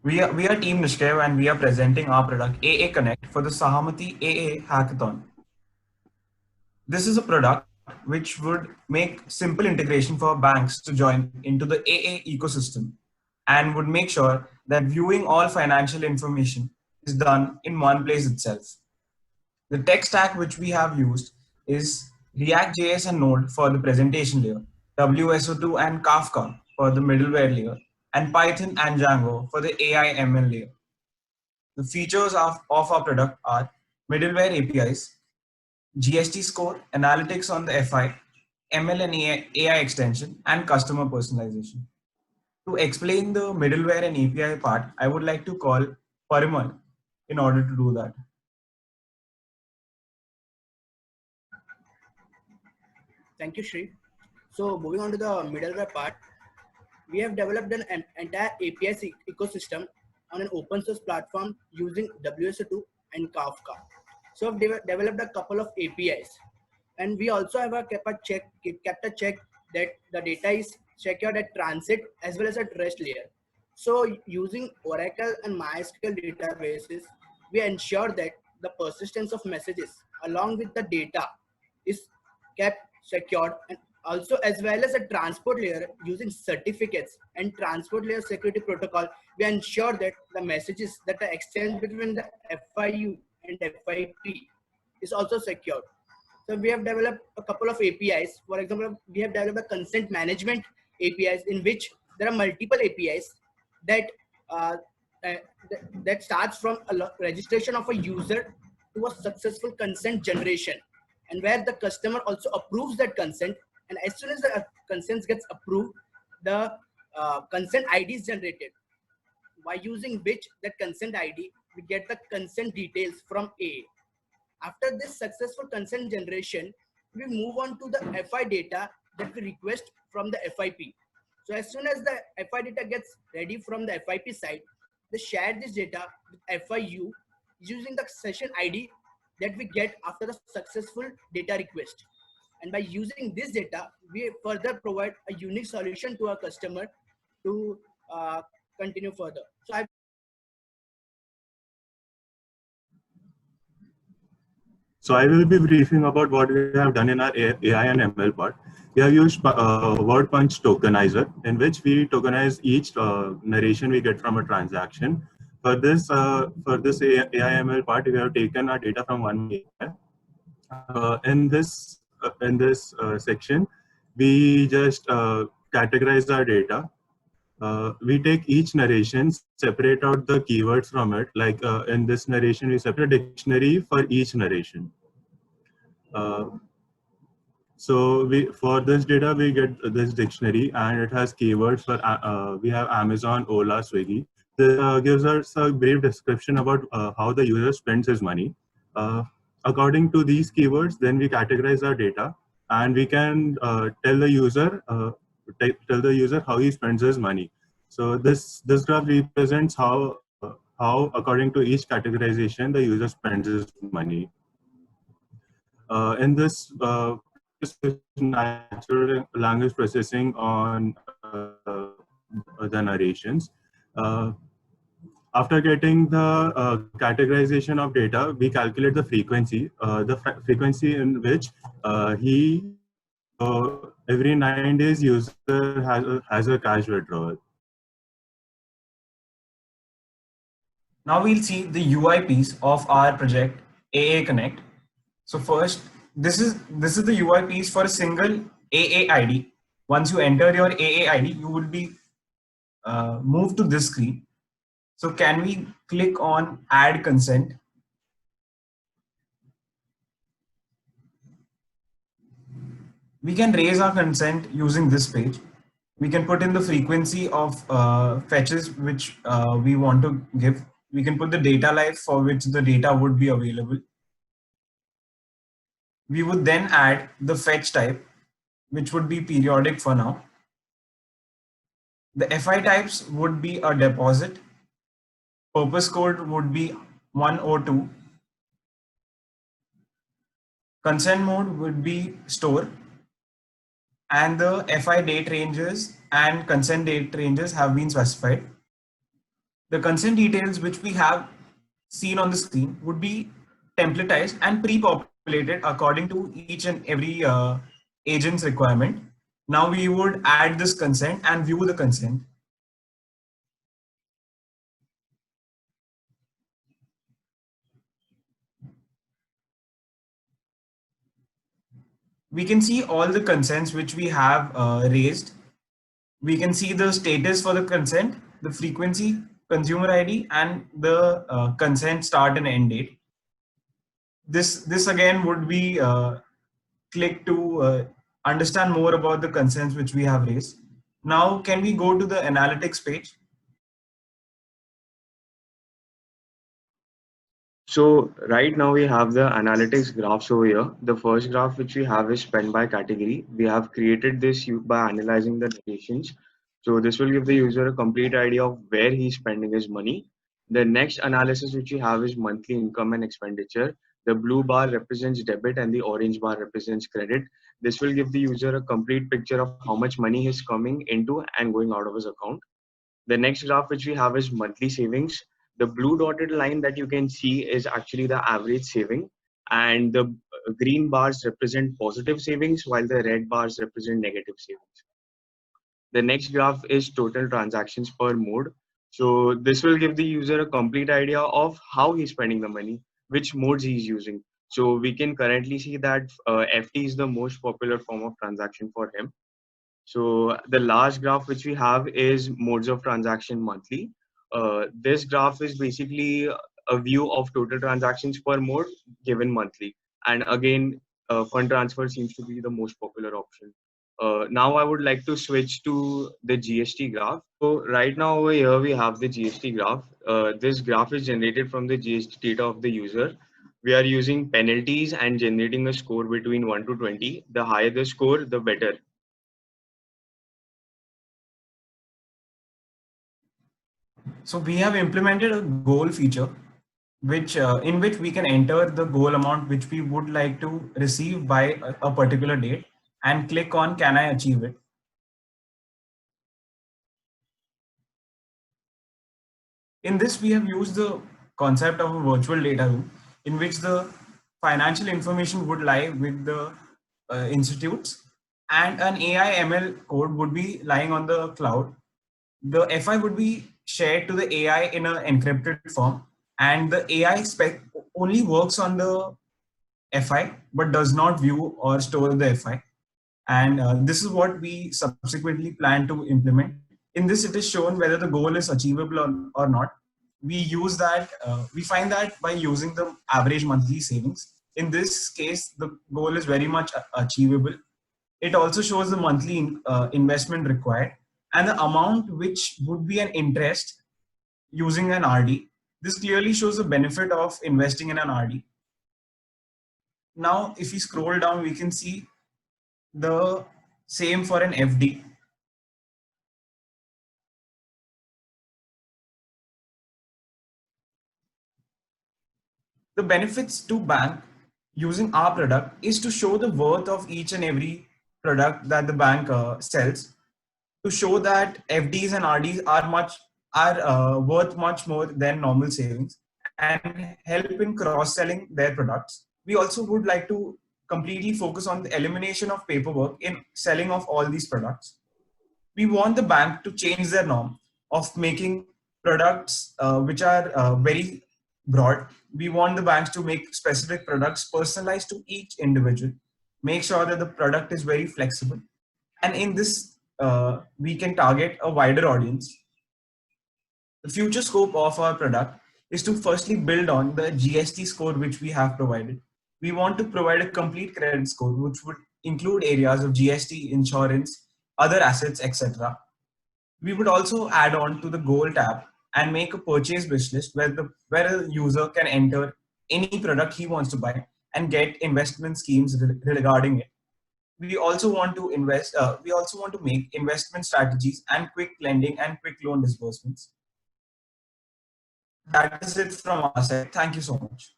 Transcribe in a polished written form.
We are Team Nishkev and we are presenting our product AA Connect for the Sahamati AA Hackathon. This is a product which would make simple integration for banks to join into the AA ecosystem and would make sure that viewing all financial information is done in one place itself. The tech stack which we have used is React.js and Node for the presentation layer, WSO2 and Kafka for the middleware layer, and Python and Django for the AI ML layer. The features of our product are middleware APIs, GST score, analytics on the FI, ML and AI extension, and customer personalization. To explain the middleware and API part, I would like to call Parimal in order to do that. Thank you, Shri. So moving on to the middleware part, we have developed an entire API ecosystem on an open source platform using WSO2 and Kafka. So we've developed a couple of APIs, and we also have kept a check that the data is secured at transit as well as at rest layer. So using Oracle and MySQL databases, we ensure that the persistence of messages along with the data is kept secured, and also as well as a transport layer using certificates and transport layer security protocol. We ensure that the messages that are exchanged between the FIU and FIP is also secured. So we have developed a couple of APIs. For example, we have developed a consent management APIs in which there are multiple APIs that uh, that starts from a registration of a user to a successful consent generation, and where the customer also approves that consent. And as soon as the consent gets approved, the consent ID is generated, by using which that consent ID we get the consent details from A. After this successful consent generation, we move on to the FI data that we request from the FIP. So as soon as the FI data gets ready from the FIP side, they share this data with FIU using the session ID that we get after the successful data request. And by using this data, we further provide a unique solution to our customer to continue further. So I will be briefing about what we have done in our AI and ML part. We have used word punch tokenizer, in which we tokenize each narration we get from a transaction. For this AI ML part, we have taken our data from one API. In this section, we just categorize our data. We take each narration, separate out the keywords from it. Like in this narration, we separate a dictionary for each narration. So for this data, we get this dictionary, and it has keywords for, we have Amazon, Ola, Swiggy. This gives us a brief description about how the user spends his money. According to these keywords, then we categorize our data, and we can tell the user how he spends his money. So this graph represents how according to each categorization the user spends his money. In this natural language processing on the narrations. After getting the categorization of data, we calculate the frequency in which every 9 days user has a cash withdrawal. Now we'll see the UI piece of our project AA Connect. So first, this is the UI piece for a single AA ID. Once you enter your AA ID, you will be moved to this screen. So can we click on add consent? We can raise our consent using this page. We can put in the frequency of fetches which we want to give. We can put the data life for which the data would be available. We would then add the fetch type, which would be periodic for now. The FI types would be a deposit. Purpose code would be 102. Consent mode would be store. And the FI date ranges and consent date ranges have been specified. The consent details which we have seen on the screen would be templatized and pre-populated according to each and every agent's requirement. Now we would add this consent and view the consent. We can see all the consents which we have raised. We can see the status for the consent, the frequency, consumer ID, and the consent start and end date. This again would be click to understand more about the consents which we have raised. Now, can we go to the analytics page? So right now we have the analytics graphs over here. The first graph which we have is spend by category. We have created this by analyzing the locations. So this will give the user a complete idea of where he's spending his money. The next analysis which we have is monthly income and expenditure. The blue bar represents debit and the orange bar represents credit. This will give the user a complete picture of how much money is coming into and going out of his account. The next graph which we have is monthly savings. The blue dotted line that you can see is actually the average saving, and the green bars represent positive savings while the red bars represent negative savings. The next graph is total transactions per mode. So this will give the user a complete idea of how he's spending the money, which modes he's using. So we can currently see that FT is the most popular form of transaction for him. So the last graph which we have is modes of transaction monthly. This graph is basically a view of total transactions per mode given monthly. And again, fund transfer seems to be the most popular option. Now I would like to switch to the GST graph. So right now over here we have the GST graph. This graph is generated from the GST data of the user. We are using penalties and generating a score between 1 to 20. The higher the score, the better. So we have implemented a goal feature, which in which we can enter the goal amount which we would like to receive by a particular date and click on can I achieve it. In this, we have used the concept of a virtual data room in which the financial information would lie with the institutes and an AI ML code would be lying on the cloud. The FI would be shared to the AI in an encrypted form, and the AI spec only works on the FI but does not view or store the FI. And this is what we subsequently plan to implement. In this, it is shown whether the goal is achievable or not. We use that, we find that by using the average monthly savings. In this case, the goal is very much achievable. It also shows the monthly investment required and the amount which would be an interest using an RD. This clearly shows the benefit of investing in an RD. Now, if we scroll down, we can see the same for an FD. The benefits to bank using our product is to show the worth of each and every product that the bank sells, to show that FDs and RDs are worth much more than normal savings and help in cross-selling their products. We also would like to completely focus on the elimination of paperwork in selling of all these products. We want the bank to change their norm of making products which are very broad. We want the banks to make specific products personalized to each individual, make sure that the product is very flexible. And in this, we can target a wider audience. The future scope of our product is to firstly build on the GST score which we have provided. We want to provide a complete credit score which would include areas of GST, insurance, other assets, etc. We would also add on to the goal tab and make a purchase wish list where a user can enter any product he wants to buy and get investment schemes regarding it. We also want to we also want to make investment strategies and quick lending and quick loan disbursements. That is it from our side. Thank you so much.